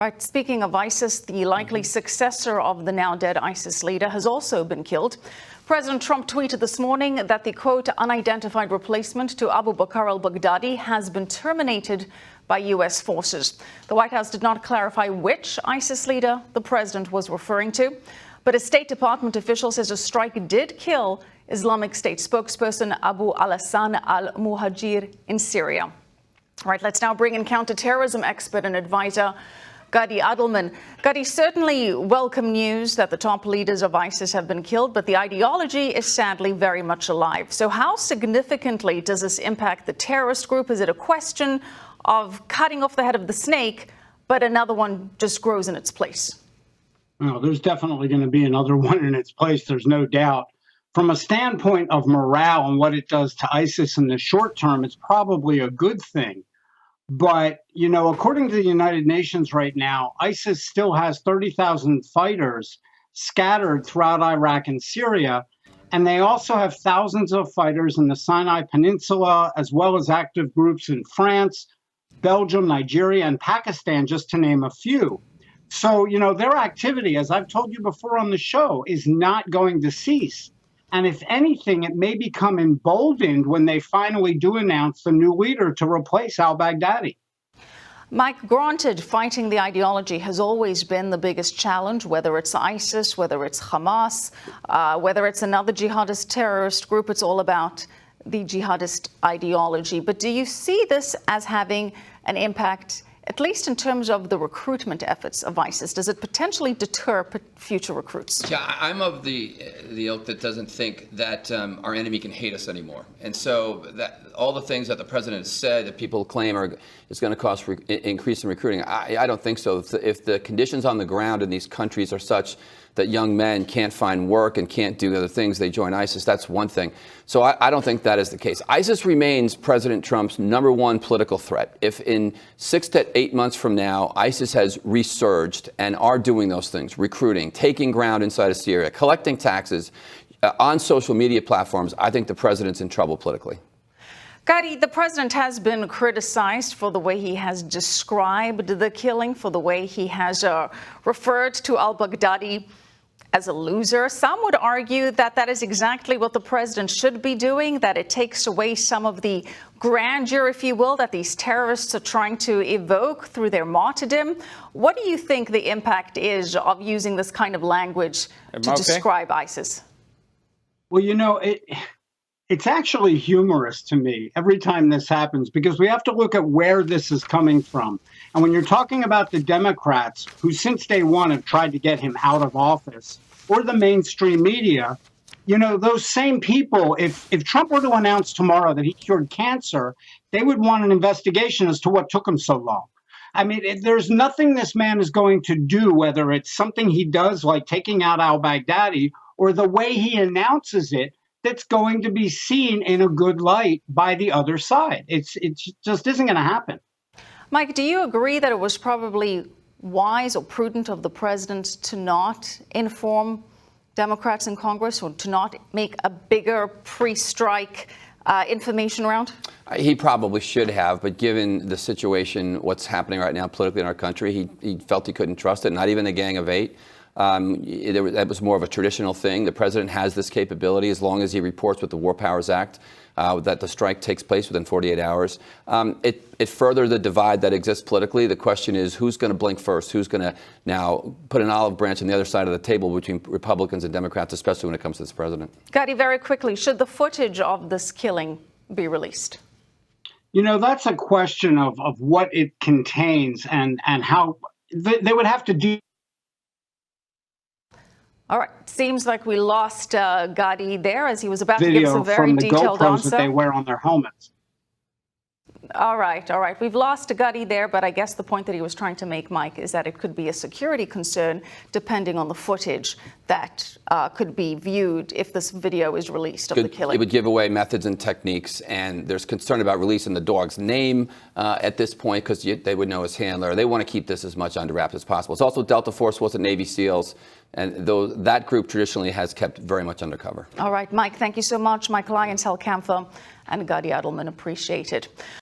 Right, speaking of ISIS, the likely successor of the now dead ISIS leader has also been killed. President Trump tweeted this morning that the, quote, unidentified replacement to Abu Bakr al-Baghdadi has been terminated by U.S. forces. The White House did not clarify which ISIS leader the president was referring to, but a State Department official says a strike did kill Islamic State spokesperson Abu al-Hassan al-Muhajir in Syria. All right, let's now bring in counterterrorism expert and advisor Gadi Adelman. Gadi, certainly welcome news that the top leaders of ISIS have been killed, but the ideology is sadly very much alive. So how significantly does this impact the terrorist group? Is it a question of cutting off the head of the snake, but another one just grows in its place? Well, there's definitely going to be another one in its place, there's no doubt. From a standpoint of morale and what it does to ISIS in the short term, it's probably a good thing. But, you know, according to the United Nations right now, ISIS still has 30,000 fighters scattered throughout Iraq and Syria. And they also have thousands of fighters in the Sinai Peninsula, as well as active groups in France, Belgium, Nigeria, and Pakistan, just to name a few. So, you know, their activity, as I've told you before on the show, is not going to cease. And if anything, it may become emboldened when they finally do announce the new leader to replace al-Baghdadi. Mike, granted, fighting the ideology has always been the biggest challenge, whether it's ISIS, whether it's Hamas, whether it's another jihadist terrorist group. It's all about the jihadist ideology. But do you see this as having an impact, at least in terms of the recruitment efforts of ISIS? Does it potentially deter future recruits? Yeah, I'm of the ilk that doesn't think that our enemy can hate us anymore. And so that all the things that the president has said that people claim is going to cause increase in recruiting, I don't think so. If the conditions on the ground in these countries are such that young men can't find work and can't do other things, they join ISIS, that's one thing. So I don't think that is the case. ISIS remains President Trump's #1 political threat. If in 6 to 8 months from now, ISIS has resurged and are doing those things, recruiting, taking ground inside of Syria, collecting taxes on social media platforms, I think the president's in trouble politically. Gadi, the president has been criticized for the way he has described the killing, for the way he has referred to al-Baghdadi as a loser. Some would argue that that is exactly what the president should be doing, that it takes away some of the grandeur, if you will, that these terrorists are trying to evoke through their martyrdom. What do you think the impact is of using this kind of language to describe ISIS? Well, you know, it's actually humorous to me every time this happens, because we have to look at where this is coming from. And when you're talking about the Democrats, who since day one have tried to get him out of office, or the mainstream media, you know, those same people, if Trump were to announce tomorrow that he cured cancer, they would want an investigation as to what took him so long. I mean, there's nothing this man is going to do, whether it's something he does like taking out al-Baghdadi or the way he announces it, that's going to be seen in a good light by the other side. It just isn't going to happen. Mike, do you agree that it was probably wise or prudent of the president to not inform Democrats in Congress, or to not make a bigger pre-strike information round? He probably should have, but given the situation, what's happening right now politically in our country, he felt he couldn't trust it, not even the Gang of Eight. That was more of a traditional thing. The president has this capability as long as he reports with the War Powers Act that the strike takes place within 48 hours. It furthered the divide that exists politically. The question is, who's going to blink first? Who's going to now put an olive branch on the other side of the table between Republicans and Democrats, especially when it comes to this president? Gadi, very quickly, should the footage of this killing be released? You know, that's a question of what it contains and how they would have to do. All right. Seems like we lost Gadi there as he was about to give us a very detailed answer. That they wear on their helmets. All right. All right. We've lost Gadi there, but I guess the point that he was trying to make, Mike, is that it could be a security concern depending on the footage that could be viewed if this video is released of the killing. It would give away methods and techniques, and there's concern about releasing the dog's name at this point because they would know his handler. They want to keep this as much under wraps as possible. It's also Delta Force, wasn't Navy SEALs, and that group traditionally has kept very much undercover. All right, Mike, thank you so much. Lyons Hal Kempfer and Gadi Adelman, appreciate it.